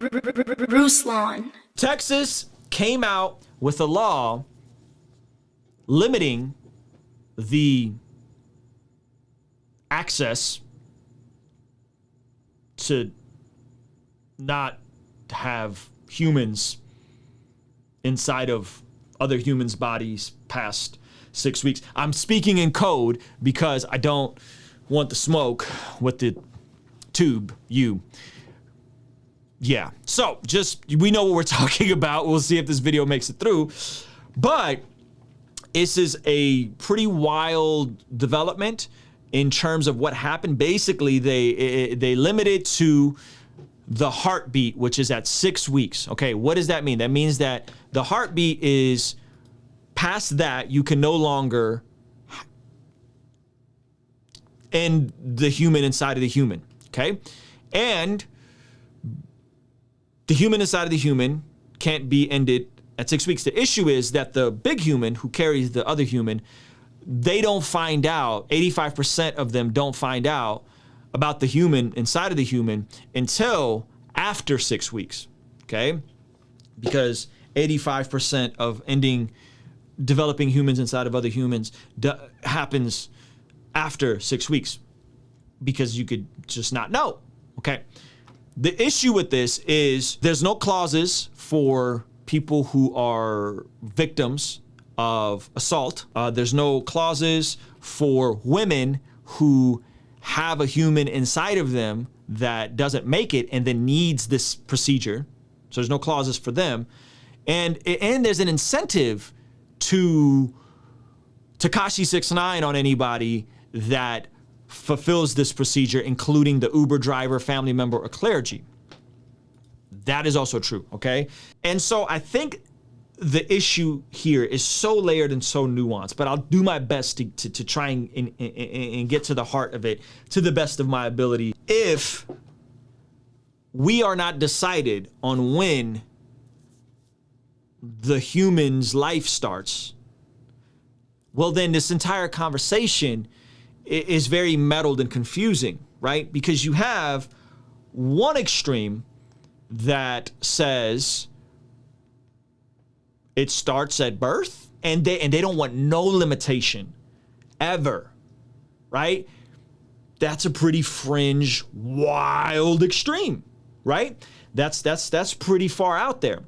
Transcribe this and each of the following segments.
Ruslan. Texas came out with a law limiting the access to not have humans inside of other humans' bodies past 6 weeks. I'm speaking in code because I don't want the smoke with the tube. Yeah, so just, we know what we're talking about. We'll see if this video makes it through. But this is a pretty wild development in terms of what happened. Basically, they limited to the heartbeat, which is at 6 weeks. Okay, what does that mean? That means that the heartbeat is past that, you can no longer end the human inside of the human, okay? And the human inside of the human can't be ended at 6 weeks. The issue is that the big human who carries the other human, they don't find out, 85% of them don't find out about the human inside of the human until after 6 weeks, okay? Because 85% of developing humans inside of other humans happens after 6 weeks, because you could just not know, okay? The issue with this is there's no clauses for people who are victims of assault. There's no clauses for women who have a human inside of them that doesn't make it and then needs this procedure. So there's no clauses for them. And there's an incentive to Tekashi 6ix9ine on anybody that fulfills this procedure, including the Uber driver, family member, or clergy. That is also true, okay? And so I think the issue here is so layered and so nuanced, but I'll do my best to try and get to the heart of it to the best of my ability. If we are not decided on when the human's life starts, well, then this entire conversation is very muddled and confusing, right? Because you have one extreme that says it starts at birth, and they don't want no limitation ever, right? That's a pretty fringe, wild extreme, right? That's pretty far out there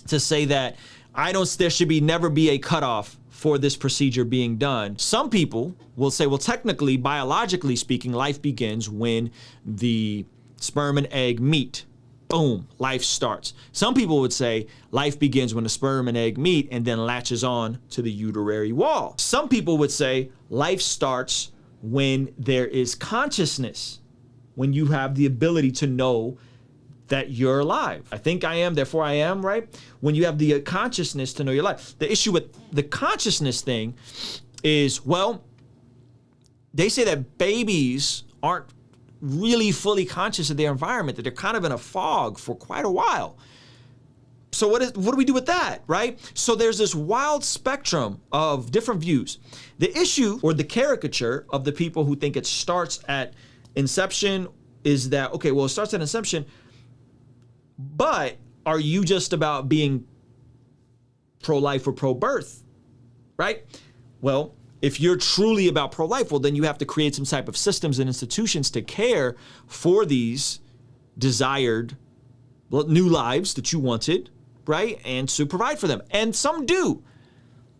to say that there should never be a cutoff for this procedure being done. Some people will say, well, technically, biologically speaking, life begins when the sperm and egg meet. Boom, life starts. Some people would say life begins when the sperm and egg meet and then latches on to the uterary wall. Some people would say life starts when there is consciousness, when you have the ability to know that you're alive. I think I am, therefore I am, right? When you have the consciousness to know your life. The issue with the consciousness thing is, well, they say that babies aren't really fully conscious of their environment, that they're kind of in a fog for quite a while. So what do we do with that, right? So there's this wild spectrum of different views. The issue, or the caricature of the people who think it starts at inception, is that, okay, well, it starts at inception, but are you just about being pro-life or pro-birth, right? Well, if you're truly about pro-life, well, then you have to create some type of systems and institutions to care for these desired new lives that you wanted, right? And to provide for them. And some do.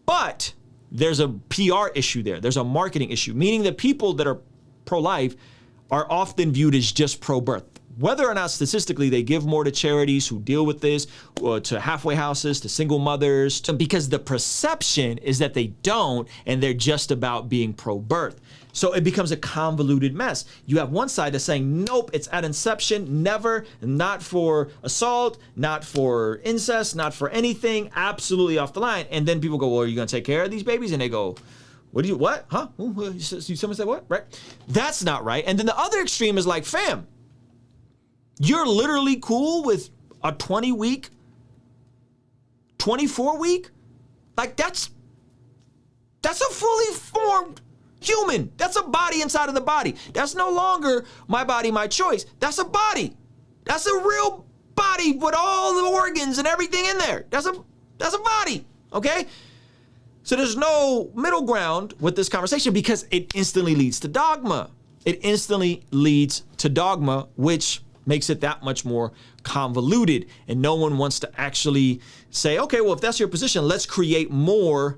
But there's a PR issue there. There's a marketing issue, meaning that people that are pro-life are often viewed as just pro-birth. Whether or not statistically they give more to charities who deal with this, or to halfway houses, to single mothers, because the perception is that they don't, and they're just about being pro-birth. So it becomes a convoluted mess. You have one side that's saying, nope, it's at inception, never, not for assault, not for incest, not for anything, absolutely off the line. And then people go, well, are you gonna take care of these babies? And they go, what? Huh? Someone said what? Right? That's not right. And then the other extreme is like, fam, you're literally cool with a 20-week, 24-week? Like that's a fully formed human. That's a body inside of the body. That's no longer my body, my choice. That's a body. That's a real body with all the organs and everything in there. That's a body, okay? So there's no middle ground with this conversation because it instantly leads to dogma. It instantly leads to dogma, which makes it that much more convoluted. And no one wants to actually say, okay, well, if that's your position, let's create more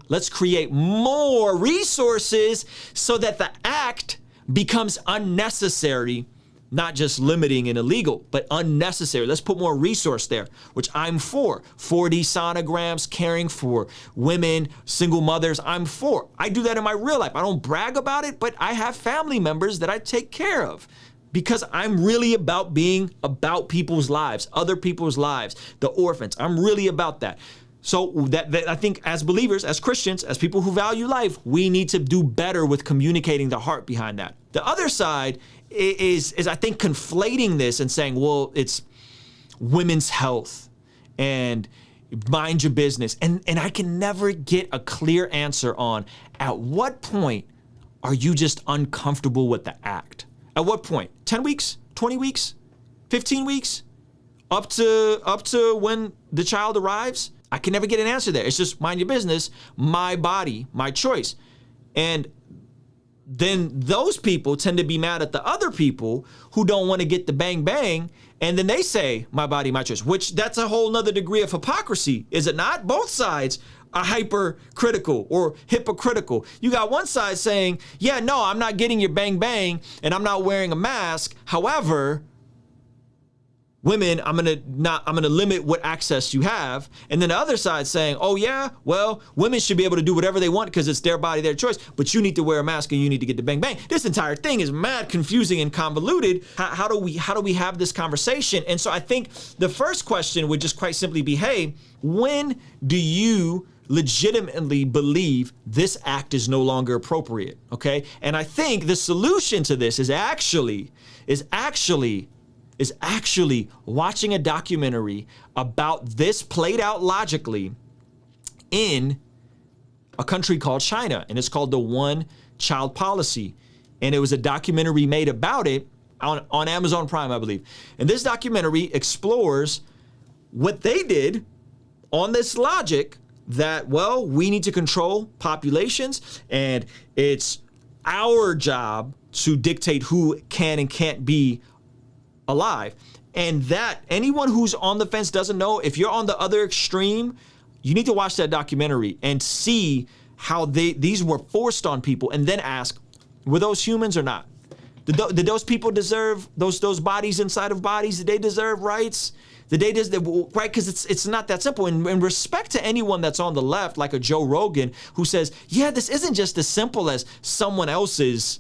resources so that the act becomes unnecessary, not just limiting and illegal, but unnecessary. Let's put more resource there, which I'm for. 4D sonograms, caring for women, single mothers, I'm for. I do that in my real life. I don't brag about it, but I have family members that I take care of because I'm really about being about people's lives, other people's lives, the orphans. I'm really about that. So that I think as believers, as Christians, as people who value life, we need to do better with communicating the heart behind that. The other side is I think conflating this and saying, well, it's women's health and mind your business. And I can never get a clear answer on at what point are you just uncomfortable with the act? At what point? 10 weeks, 20 weeks, 15 weeks, up to when the child arrives? I can never get an answer there. It's just mind your business, my body, my choice. And then those people tend to be mad at the other people who don't want to get the bang bang. And then they say, my body, my choice, which that's a whole nother degree of hypocrisy, is it not? Both sides are hypercritical or hypocritical. You got one side saying, yeah, no, I'm not getting your bang bang and I'm not wearing a mask. However, women, I'm gonna limit what access you have. And then the other side saying, oh yeah, well, women should be able to do whatever they want because it's their body, their choice, but you need to wear a mask and you need to get the bang bang. This entire thing is mad confusing and convoluted. How do we have this conversation? And so I think the first question would just quite simply be, hey, when do you legitimately believe this act is no longer appropriate? Okay. And I think the solution to this is actually watching a documentary about this played out logically in a country called China. And it's called the One Child Policy. And it was a documentary made about it on Amazon Prime, I believe. And this documentary explores what they did on this logic that, well, we need to control populations and it's our job to dictate who can and can't be alive. And that anyone who's on the fence doesn't know, if you're on the other extreme, you need to watch that documentary and see how these were forced on people and then ask, were those humans or not? Did those people deserve those bodies inside of bodies? Did they deserve rights? Did they right? Because it's not that simple. And in respect to anyone that's on the left, like a Joe Rogan, who says, yeah, this isn't just as simple as someone else's,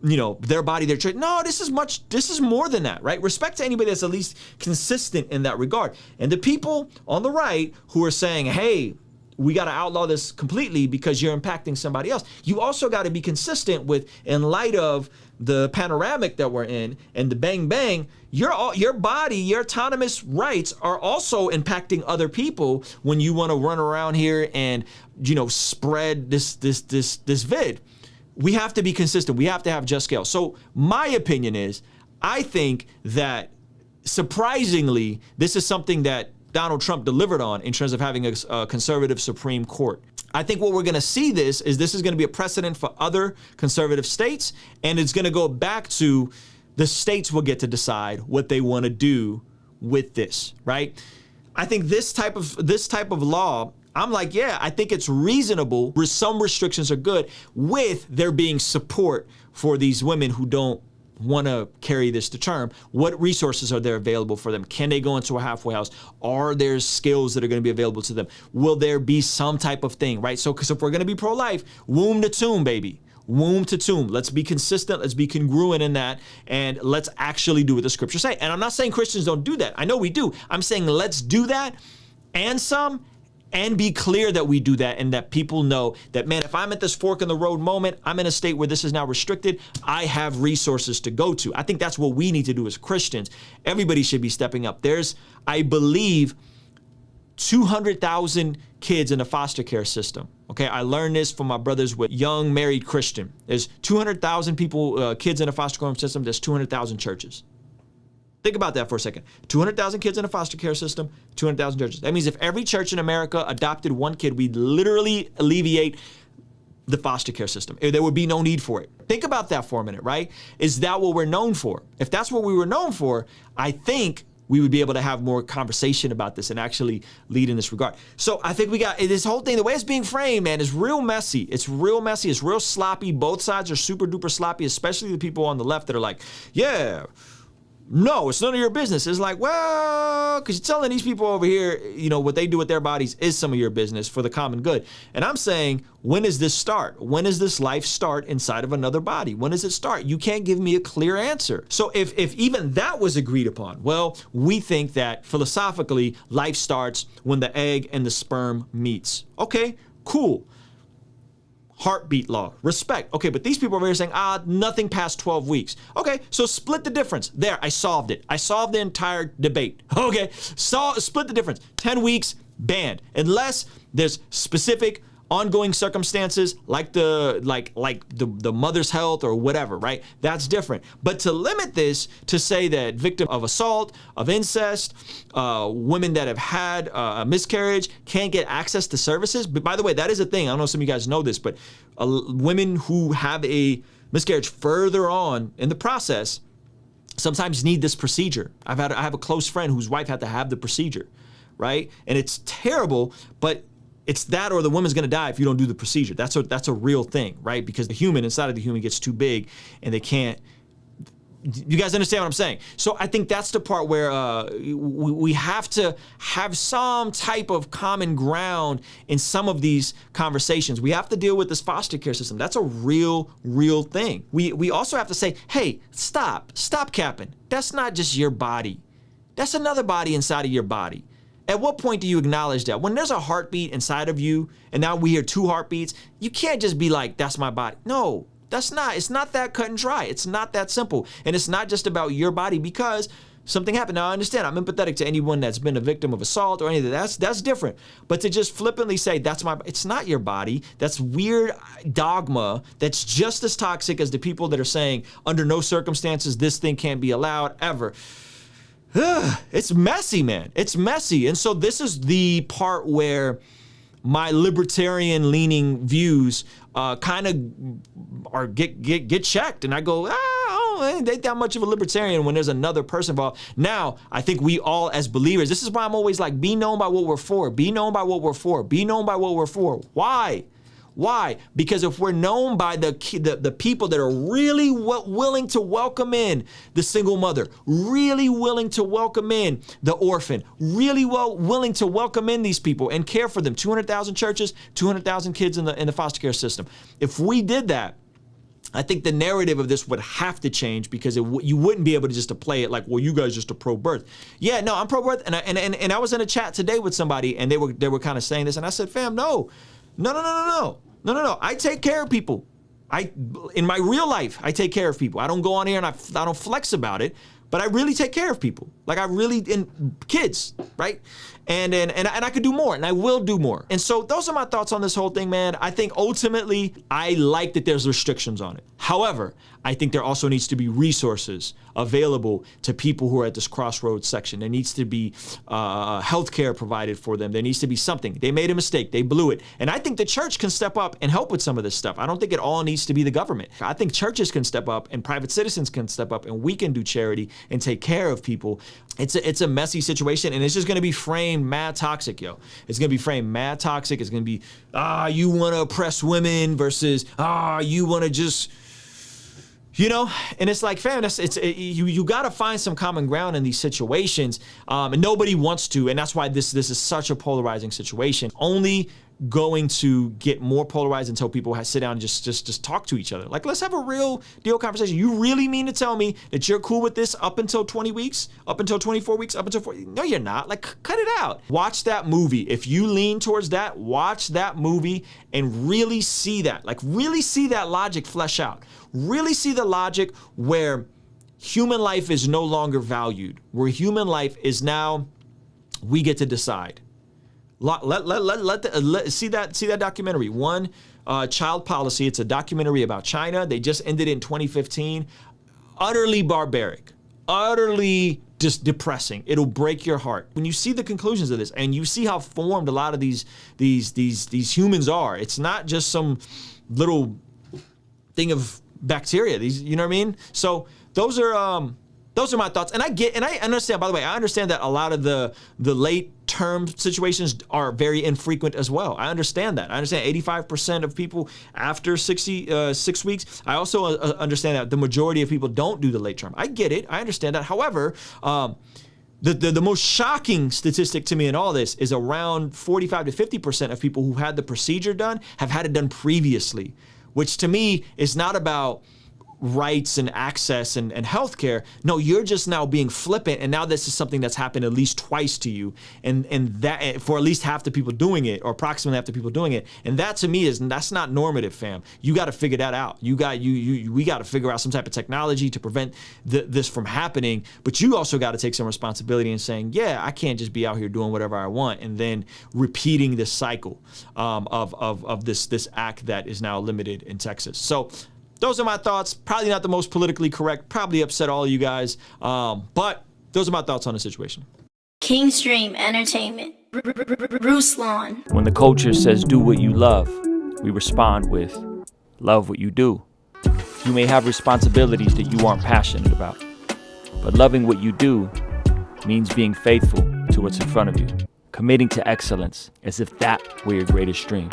their body, their choice. No, this is more than that, right? Respect to anybody that's at least consistent in that regard. And the people on the right who are saying, hey, we got to outlaw this completely because you're impacting somebody else. You also got to be consistent with, in light of the panoramic that we're in and the bang bang, your body, your autonomous rights are also impacting other people when you want to run around here and, spread this vid. We have to be consistent. We have to have just scale. So my opinion is, I think that surprisingly, this is something that Donald Trump delivered on in terms of having a conservative Supreme Court. I think what we're going to see this is going to be a precedent for other conservative states, and it's going to go back to the states will get to decide what they want to do with this, right? I think this type of law, I'm like, yeah, I think it's reasonable where some restrictions are good with there being support for these women who don't want to carry this to term. What resources are there available for them? Can they go into a halfway house? Are there skills that are going to be available to them? Will there be some type of thing, right? So, because if we're going to be pro-life, womb to tomb, baby. Womb to tomb. Let's be consistent. Let's be congruent in that. And let's actually do what the scriptures say. And I'm not saying Christians don't do that. I know we do. I'm saying let's do that and some, and be clear that we do that and that people know that, man, if I'm at this fork in the road moment, I'm in a state where this is now restricted, I have resources to go to. I think that's what we need to do as Christians. Everybody should be stepping up. There's, I believe, 200,000 kids in the foster care system. Okay, I learned this from my brothers with Young Married Christian. There's 200,000 people, kids in the foster care system. There's 200,000 churches. Think about that for a second. 200,000 kids in a foster care system, 200,000 churches. That means if every church in America adopted one kid, we'd literally alleviate the foster care system. There would be no need for it. Think about that for a minute, right? Is that what we're known for? If that's what we were known for, I think we would be able to have more conversation about this and actually lead in this regard. So I think we got this whole thing, the way it's being framed, man, is real messy. It's real messy. It's real sloppy. Both sides are super duper sloppy, especially the people on the left that are like, yeah, no, it's none of your business. It's like, well, because you're telling these people over here, you know, what they do with their bodies is some of your business for the common good. And I'm saying, when does this start? When does this life start inside of another body? When does it start? You can't give me a clear answer. So if even that was agreed upon, well, we think that philosophically, life starts when the egg and the sperm meets. Okay, cool. Heartbeat law, respect. Okay, but these people over here saying, nothing past 12 weeks. Okay, so split the difference. There, I solved it. I solved the entire debate. Okay, split the difference. 10 weeks, banned. Unless there's specific ongoing circumstances like the mother's health or whatever, right? That's different. But to limit this to say that victim of assault, of incest, women that have had a miscarriage can't get access to services. But by the way, that is a thing. I don't know if some of you guys know this, but women who have a miscarriage further on in the process sometimes need this procedure. I have a close friend whose wife had to have the procedure, right? And it's terrible, but it's that or the woman's gonna die if you don't do the procedure. That's a real thing, right? Because the human inside of the human gets too big and they can't. You guys understand what I'm saying? So I think that's the part where we have to have some type of common ground in some of these conversations. We have to deal with this foster care system. That's a real thing. We also have to say, hey, stop capping. That's not just your body. That's another body inside of your body. At what point do you acknowledge that? When there's a heartbeat inside of you, and now we hear two heartbeats, you can't just be like, that's my body. No, it's not that cut and dry. It's not that simple. And it's not just about your body because something happened. Now I understand, I'm empathetic to anyone that's been a victim of assault or anything. That's different. But to just flippantly say, it's not your body. That's weird dogma that's just as toxic as the people that are saying, under no circumstances, this thing can't be allowed ever. It's messy, man. It's messy. And so this is the part where my libertarian leaning views kind of get checked. And I go, I ain't that much of a libertarian when there's another person involved. Now, I think we all as believers, this is why I'm always like, be known by what we're for. Be known by what we're for. Be known by what we're for. Why? Why? Because if we're known by the people that are really willing to welcome in the single mother, really willing to welcome in the orphan, really willing to welcome in these people and care for them, 200,000 churches, 200,000 kids in the foster care system. If we did that, I think the narrative of this would have to change because you wouldn't be able to just to play it like, well, you guys just are pro-birth. Yeah, no, I'm pro-birth, and I was in a chat today with somebody, and they were kind of saying this, and I said, fam, no. I take care of people. In my real life, I take care of people. I don't go on here and I don't flex about it, but I really take care of people. Like kids, right? And I could do more, and I will do more. And so those are my thoughts on this whole thing, man. I think ultimately, I like that there's restrictions on it. However, I think there also needs to be resources available to people who are at this crossroads section. There needs to be healthcare provided for them. There needs to be something. They made a mistake. They blew it. And I think the church can step up and help with some of this stuff. I don't think it all needs to be the government. I think churches can step up and private citizens can step up and we can do charity and take care of people. It's a messy situation, and it's just going to be framed mad toxic, yo. It's going to be framed mad toxic. It's going to be, you want to oppress women versus, you want to just... You know, and it's like, fam, you got to find some common ground in these situations, and nobody wants to, and that's why this is such a polarizing situation. Only going to get more polarized until people sit down and just talk to each other. Like, let's have a real deal conversation. You really mean to tell me that you're cool with this up until 20 weeks, up until 24 weeks, up until 40? No, you're not. Like, cut it out. Watch that movie. If you lean towards that, watch that movie and really see that. Like, really see that logic flesh out. Really see the logic where human life is no longer valued, where human life is now, we get to decide. See that documentary, One Child Policy. It's a documentary about China. They just ended in 2015. Utterly barbaric, utterly just depressing. It'll break your heart. When you see the conclusions of this and you see how formed a lot of these humans are, it's not just some little thing of bacteria. You know what I mean? So those are my thoughts. And I understand, by the way, I understand that a lot of the late term situations are very infrequent as well. I understand that. I understand 85% of people after 6 weeks. I also understand that the majority of people don't do the late term. I get it. I understand that. However, the most shocking statistic to me in all this is around 45 to 50% of people who had the procedure done have had it done previously, which to me is not about rights and access and healthcare. No, you're just now being flippant, and now this is something that's happened at least twice to you, and that for at least half the people doing it, or approximately half the people doing it, and that to me that's not normative, fam. You got to figure that out. We got to figure out some type of technology to prevent this from happening. But you also got to take some responsibility in saying, yeah, I can't just be out here doing whatever I want and then repeating this cycle of this act that is now limited in Texas. So those are my thoughts. Probably not the most politically correct, probably upset all of you guys, but those are my thoughts on the situation. Kingstream Entertainment, Ruslan. When the culture says do what you love, we respond with love what you do. You may have responsibilities that you aren't passionate about, but loving what you do means being faithful to what's in front of you, committing to excellence as if that were your greatest dream.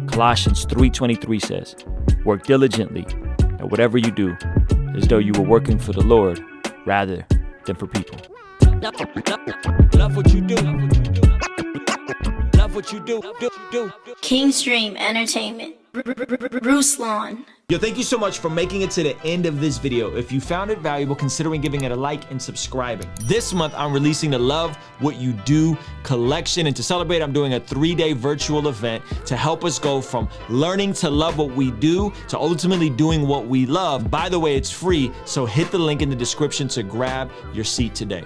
Colossians 3:23 says, work diligently at whatever you do, as though you were working for the Lord rather than for people. Love what you do. Love what you do. Kingstream Entertainment, Ruslan. Yo, thank you so much for making it to the end of this video. If you found it valuable, considering giving it a like and subscribing. This month, I'm releasing the Love What You Do collection, and to celebrate, I'm doing a 3-day virtual event to help us go from learning to love what we do to ultimately doing what we love. By the way, it's free, so hit the link in the description to grab your seat today.